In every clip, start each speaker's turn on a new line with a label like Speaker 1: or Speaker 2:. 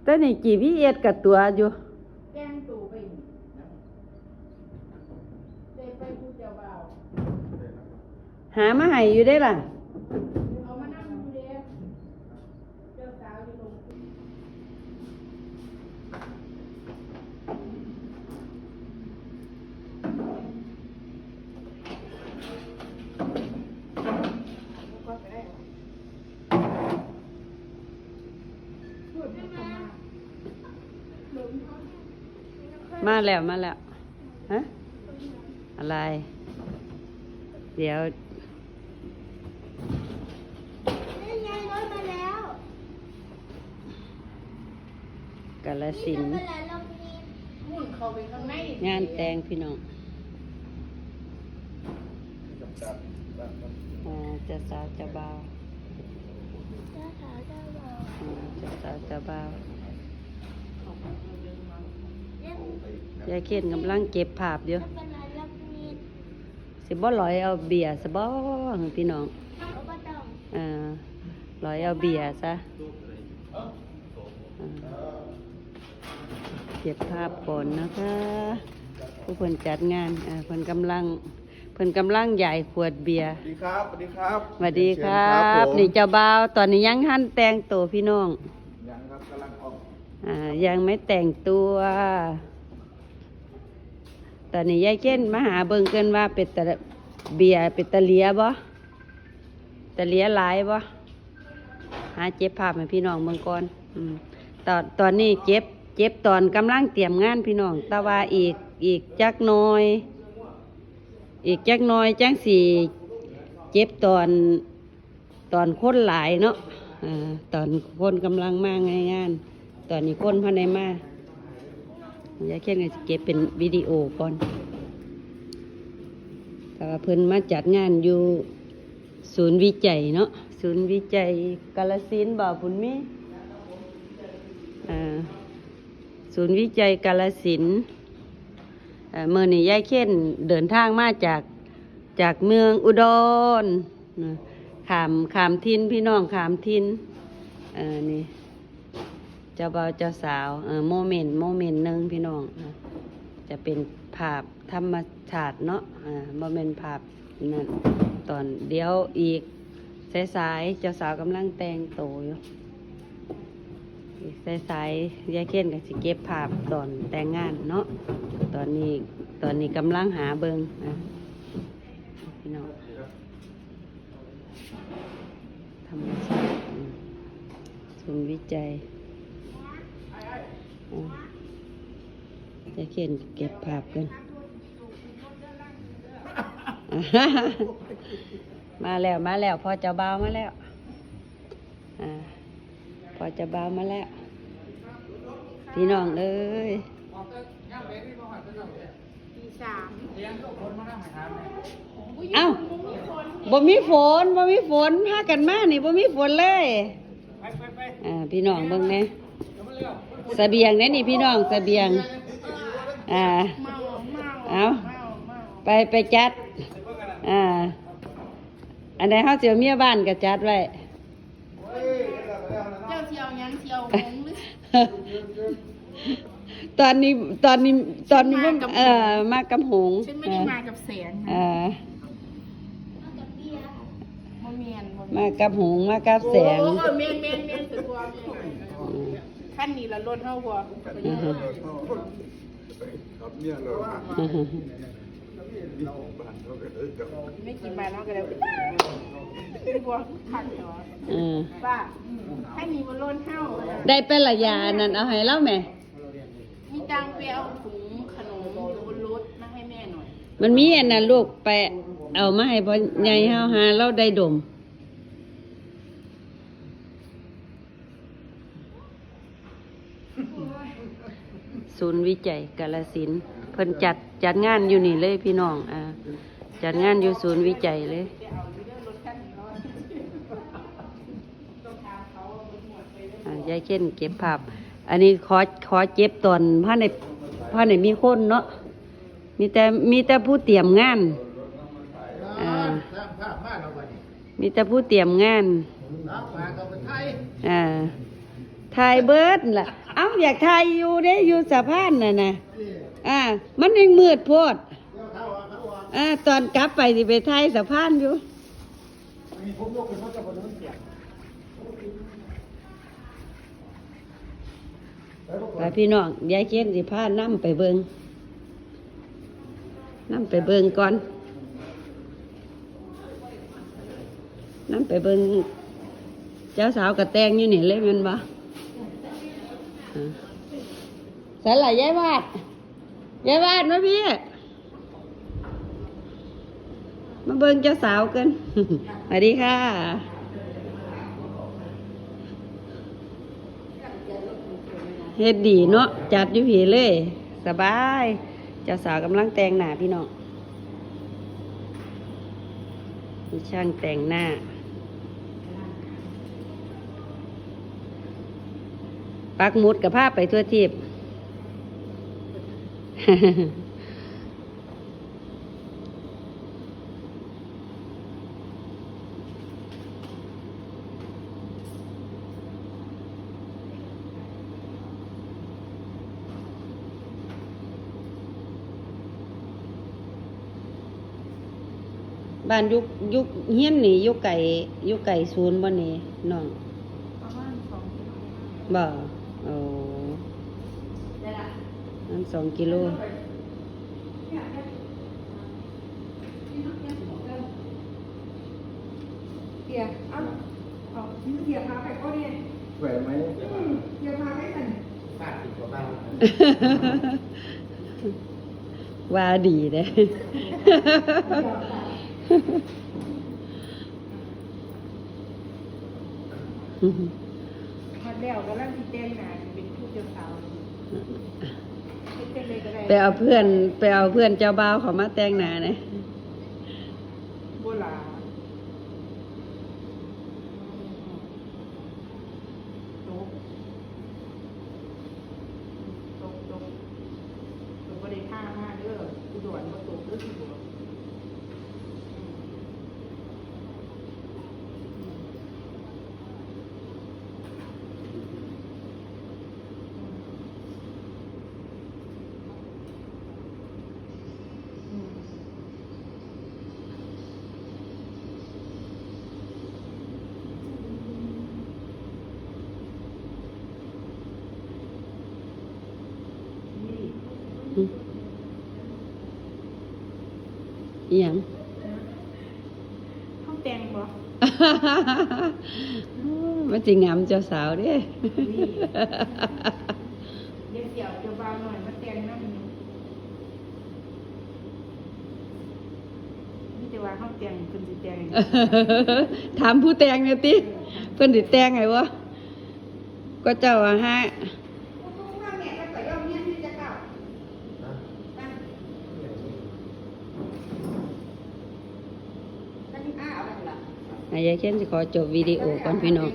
Speaker 1: แต่นี่ GPS กับตัวอยู่
Speaker 2: แกงตู่ไปนี่ไปผู้เจ้าบ่าว
Speaker 1: หามาให้อยู่ได้ล่ะ
Speaker 2: เอามานั่งดูเด้เจ้าสาวอยู่ลง
Speaker 1: มาแล้วฮะอะไรเดี๋ยวกาฬสินธุ์
Speaker 2: มุ่นเข้าไปข้างใน
Speaker 1: งานแต่งพี่น้องเจ้าสาวเจ้าบ่าวเจ้าสาวเจ้าบ่าวยายเขียนกำลังเก็บภาพอยู่สิบ่ลอยเอาเบียร์ซะบ่พี่น้องลอยเอาเบียร์ซะเก็บภาพก่อนนะคะผู้เพิ่นจัดงานเพิ่นกำลังใหญ่ขวดเบียร์
Speaker 3: สวัสดีครับสวัสดีครับ
Speaker 1: สวัสดีครับนี่เจ้าบ่าวตอนนี้ยังหั่นแต่งตัวพี่น้อง
Speaker 3: ยังครับกำลังออก
Speaker 1: ยังไม่แต่งตัวตอนนี้ยายเก้นมาหาเบิ่งเกินว่าเป็ดตะเบียร์เป็ดตะเลียบ่ตะเลียหลายบ่หาเจ็บภาพให้พี่น้องเบิ่งก่อนตอนนี้เจ็บตอนกำลังเตรียมงานพี่น้องแต่ว่าอีกจักหน่อยจังสิเจ็บตอนคนหลายเนาะตอนคนกำลังมางานตอนนี้คนภายในมายายเขียนก็จะเก็บเป็นวิดีโอก่อนแต่ว่าเพิ่นมาจัดงานอยู่ศูนย์วิจัยเนาะศูนย์วิจัยกาฬสินธุ์บ่าวพุ่นมีศูนย์วิจัยกาฬสินธุ์เมื่อนี้ยายเขียนเดินทางมาจากเมืองอุดรขามทินพี่น้องขามทินนี่เจ้าบ่าวเจ้าสาวโมเมนต์นึงพี่น้องจะเป็นภาพธรรมชาติเนาะโมเมนต์ภาพนั่นตอนเดี๋ยวอีกสายๆเจ้าสาวกำลังแต่งโตอยู่อีกสายๆยายเขียนก็สิเก็บภาพตอนแต่งงานเนาะตอนนี้กำลังหาเบิ่งพี่น้องธรรมชาติศูนย์วิจัยจะเขียนเก็บภาพกันมาแล้วพอเจ้าบ่าวมาแล้วพอเจ้าบ่าวมาแล้วพี่น้องเอ้ยเอ้าบ่มีฝนพากันมานี่บ่มีฝนเลยพี่น้องเบิ่งแน่เสบียงนี่พี่น้องเสบียงเอาไปจัดอันใดเฮาเสียวเมียบ้านก็จัดไว้
Speaker 2: เจ้าเชียวยังเชียวงง
Speaker 1: ตอนนี้มากับหง
Speaker 2: ฉันไม่ได้มากับแสง
Speaker 1: มากับหงมากับแสง
Speaker 2: เมียนสุดตัวขั้นนี้ละล้นเท่าหัว
Speaker 3: ครับเนี่ยเลย
Speaker 2: ไม่กินมาแล้วก็แล้วบัวขัดเหรอป้าขั้นนี้มันล้นเท่า
Speaker 1: ได้เป็นระยะนั่นเอาให้เล่าแม่
Speaker 2: มีตังไปเอาถุงขนมอยู่บนรถมาให้แม่หน่อย
Speaker 1: มันมีอันนั้นลูกไปเอามาให้พ่อใหญ่เฮาหาเราได้ดมศูนย์วิจัยกาฬสินธุ์เพิ่นจัดงานอยู่นี่เลยพี่น้องจัดงานอยู่ศูนย์วิจัยเลยยายเช่นเก็บภาพอันนี้ขอเจ็บตอนพ่อในมีคนเนาะมีแต่ผู้เตรียมงานมีแต่ผู้เตรียมงานถ่ายเบิร์ดล่ะ เอ้าอยากถ่ายอยู่เด้อยู่สะพานน่ะนะมันยังมืดโพดตอนกลับไปสิไปถ่ายสะพานอยู่ไปพี่น้องยายเขียนสิพานํไปเบิ่งก่อนนํไปเบิ่งเจ้าสาวกระแตงอยู่นี่เลยแม่นบ่สันหลายยายวาดมาพี่มาเบิ่งเจ้าสาวกัน สวัสดีค่ะเฮ็ดดีเนาะจัดอยู่ผีเลยสบายเจ้าสาวกำลังแต่งหน้าพี่น้องมีช่างแต่งหน้าปักหมุดกับภาพไปทั่วทิพย์ บ้านยุคเฮียนนี่ยุคไก่ศูนย์บ่นี่น้อง
Speaker 2: ประมาณ2 กิโล
Speaker 1: บ่โอ้นั่น2 กิโล
Speaker 2: เดี๋ยวเอาเดี๋ยวพาไปก็ได้
Speaker 3: แหวนไหม
Speaker 2: เดี๋ยวพาไปกัน
Speaker 1: ว่าดีเด้
Speaker 2: มาแล้วก็ร่างที่แจ้งนาจะเป็นผู้เจ้าสาวเป็นเลยก็ได้
Speaker 1: ไปเอาเพื่อนเจ้าบ่าวเขามาแต่งหน้าเนี่ย
Speaker 2: โบราณตกก็ได้ท่ามากเด้อกูด่วนมาตกเด้อสิบัว
Speaker 1: อีหยัง
Speaker 2: ห้องแต่งบ่
Speaker 1: มันสิงามเจ้าสาวเด้
Speaker 2: เดี๋ยวเสี่ยวเจ้าบ่าวหน่อยมาแต่งน้ำนี่นี่จะว่าห้องแต่งเพิ่นสิแต่ง
Speaker 1: ถามผู้แต่งเนี่ยติเพิ่นสิแต่งไงวะก็เจ้าว่าฮะยายเคนจะขอจบวิดีโอก่อนพี่น้อง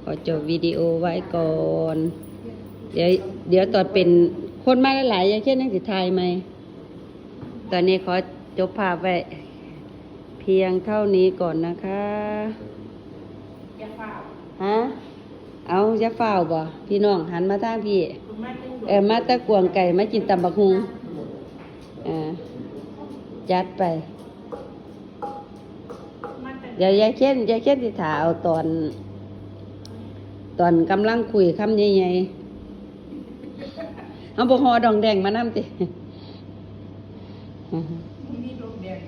Speaker 1: ขอจบวิดีโอไว้ก่อนเดี๋ยวตอนเป็นคนมาหลายๆยายเคนยังสิถ่ายไหมตอนนี้ขอจบภาพไว้เพียงเท่านี้ก่อนนะคะ
Speaker 2: อย่าเฝ้า
Speaker 1: ฮะเอาจะเฝ้าวบ่พี่น้องหันมาทางพี่
Speaker 2: คุณมาจัง
Speaker 1: มาตะกวงไก่มากินตำบักฮุงจัดไป
Speaker 2: มาจัง
Speaker 1: เดี๋ยวยายเช่นสิถาเอาตอนกำลังคุยคำใหญ่ๆเอาบกฮอดองแดงมานำติ
Speaker 2: นี่โดนแดง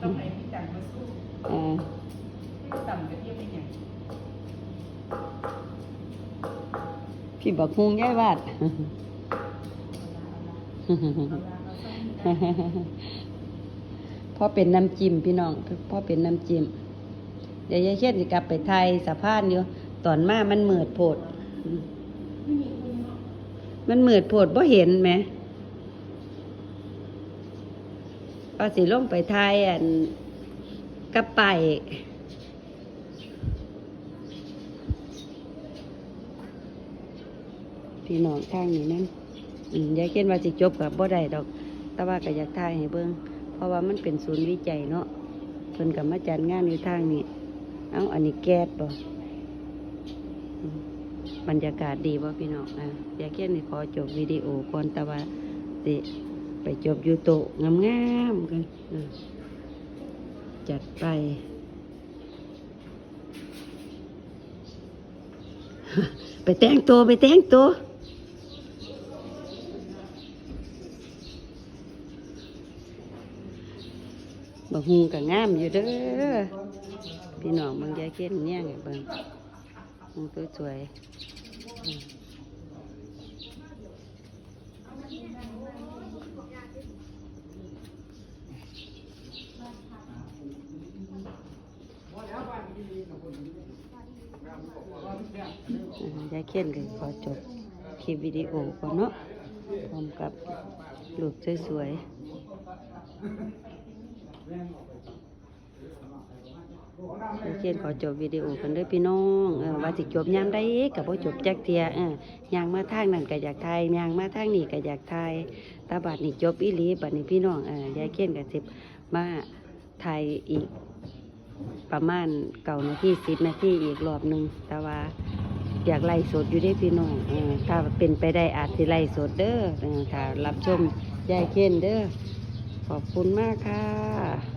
Speaker 2: ต้องให้พี่จังมาสู้ต่ำจะเทียบเป็นหยัง
Speaker 1: พี่บักฮุงยายวาด พ่อเป็นน้ำจิ้มพี่น้องพ่อเป็นน้ำจิ้มเดี๋ยวยายเช่นสิกลับไปไทยสะพานอยู่ตอนมามันเหมือดโพดมันเหมือดโพดบ่เห็นไหมเอาสิลงไปไทยกับไปพี่น้องทางนี้นั่นยายเช่นว่าสิจบกับบ่ได้ดอกแต่ว่าก็อยากทายให้เบิ่งเพราะว่ามันเป็นศูนย์วิจัยเนาะเพิ่นก็มาจัดงานอยู่ทางนี้เอาอันนี้แก๊สบ่ บรรยากาศดีบ่พี่น้องยายเคนนี่ขอจบวิดีโอก่อนแต่ว่าสิไปจบอยู่โต๊ะงามๆกันจัดไป ไปแต่งตัวบักฮุงก็งามอยู่เด้อพี่น้องบางยายเคนเนี่ยไงเบิ่งฮุงสวยยายเคนก็ขอจบคลิปวิดีโอก่อนเนาะพร้อมกับรูปสวยๆยายเคนขอจบวิดีโอกันเด้อพี่น้องว่าสิจบยามใดก็บ่จบจักเที่ยย่างมาทางนั้นก็อยากถ่ายย่างมาทางนี้ก็อยากถ่ายแตาบัดนี้จบอีหลีบัดนี้พี่น้องยายเคนก็สิมาถ่ายอีกประมาณ9 นาที10 นาทีอีกรอบหนึงแต่ว่าอยากไล่สดอยู่ได้พี่น้องถ้าเป็นไปได้อาจสิไล่สดเด้อถ้ารับชมยายเคนเด้อขอบคุณมากค่ะ